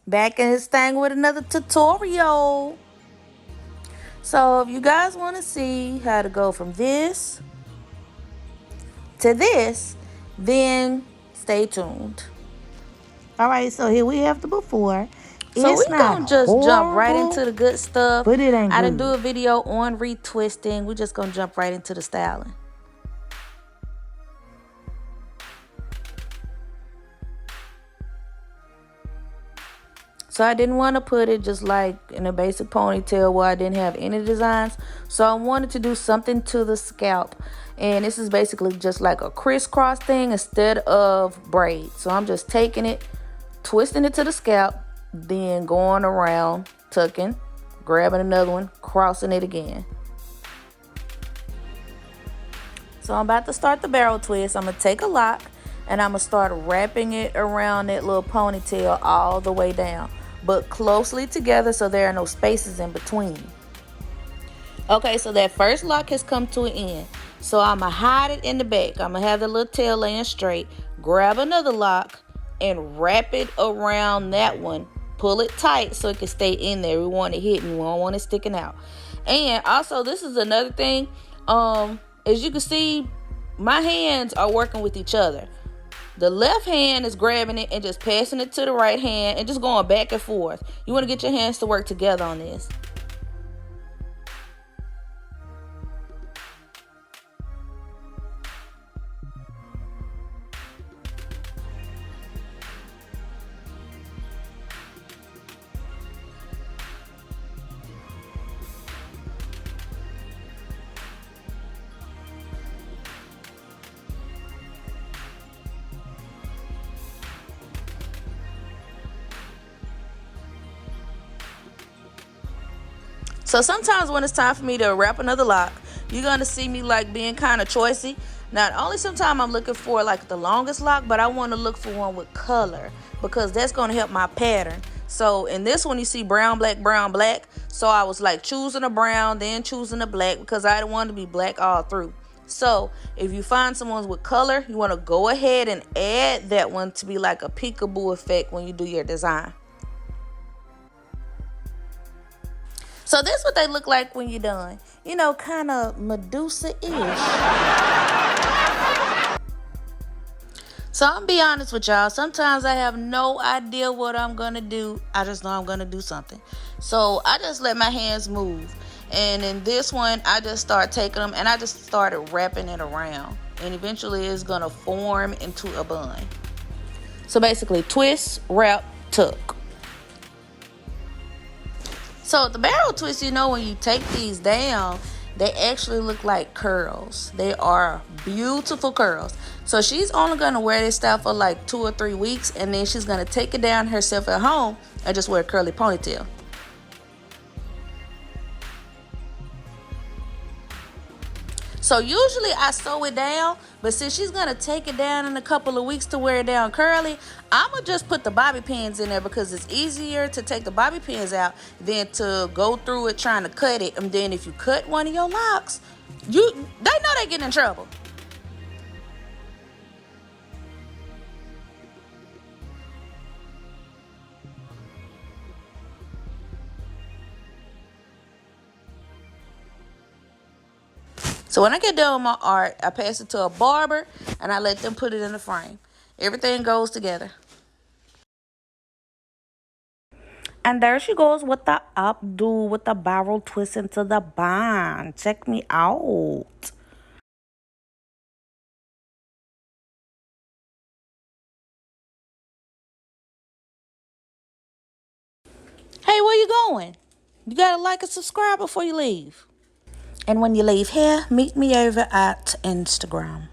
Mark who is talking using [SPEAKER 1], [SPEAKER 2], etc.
[SPEAKER 1] Back in this thing with another tutorial. So if you guys want to see how to go from this to this, then stay tuned. All right, so here we have the before.
[SPEAKER 2] So
[SPEAKER 1] It's
[SPEAKER 2] we
[SPEAKER 1] not
[SPEAKER 2] gonna just jump right
[SPEAKER 1] horrible,
[SPEAKER 2] into the good stuff.
[SPEAKER 1] but it ain't
[SPEAKER 2] I didn't
[SPEAKER 1] good.
[SPEAKER 2] do a video on retwisting. We just gonna jump right into the styling. So I didn't want to put it just like in a basic ponytail where I didn't have any designs. So I wanted to do something to the scalp. And this is basically just like a crisscross thing instead of braid. So I'm just taking it, twisting it to the scalp, then going around, tucking, grabbing another one, crossing it again. So I'm about to start the barrel twist. I'm going to take a lock and I'm going to start wrapping it around that little ponytail all the way down, but closely together so there are no spaces in between. Okay, so that first lock has come to an end. So I'm going to hide it in the back. I'm going to have the little tail laying straight, grab another lock and wrap it around that one. Pull it tight so it can stay in there. We want it hidden. We don't want it sticking out. And also, this is another thing. As you can see, my hands are working with each other. The left hand is grabbing it and just passing it to the right hand and just going back and forth. You want to get your hands to work together on this. So sometimes when it's time for me to wrap another lock, you're going to see me like being kind of choicy. Not only sometimes I'm looking for like the longest lock, but I want to look for one with color because that's going to help my pattern. So in this one, you see brown, black, brown, black. So I was like choosing a brown, then choosing a black because I didn't want to be black all through. So if you find someone with color, you want to go ahead and add that one to be like a peekaboo effect when you do your design. So this is what they look like when you're done. You know, kind of Medusa-ish. So I'm gonna be honest with y'all. Sometimes I have no idea what I'm gonna do. I just know I'm gonna do something. So I just let my hands move. And in this one, I just start taking them and I just started wrapping it around. And eventually it's gonna form into a bun. So basically twist, wrap, tuck. So the barrel twist, you know, when you take these down, they actually look like curls. They are beautiful curls. So she's only going to wear this style for like 2 or 3 weeks, and then she's going to take it down herself at home and just wear a curly ponytail. So usually I sew it down, but since she's going to take it down in a couple of weeks to wear it down curly, I'm going to just put the bobby pins in there because it's easier to take the bobby pins out than to go through it trying to cut it. And then if you cut one of your locks, they know they get in trouble. So when I get done with my art, I pass it to a barber and I let them put it in the frame. Everything goes together. And there she goes with the updo, with the barrel twist into the bun. Check me out. Hey, where you going? You gotta like and subscribe before you leave. And when you leave here, meet me over at Instagram.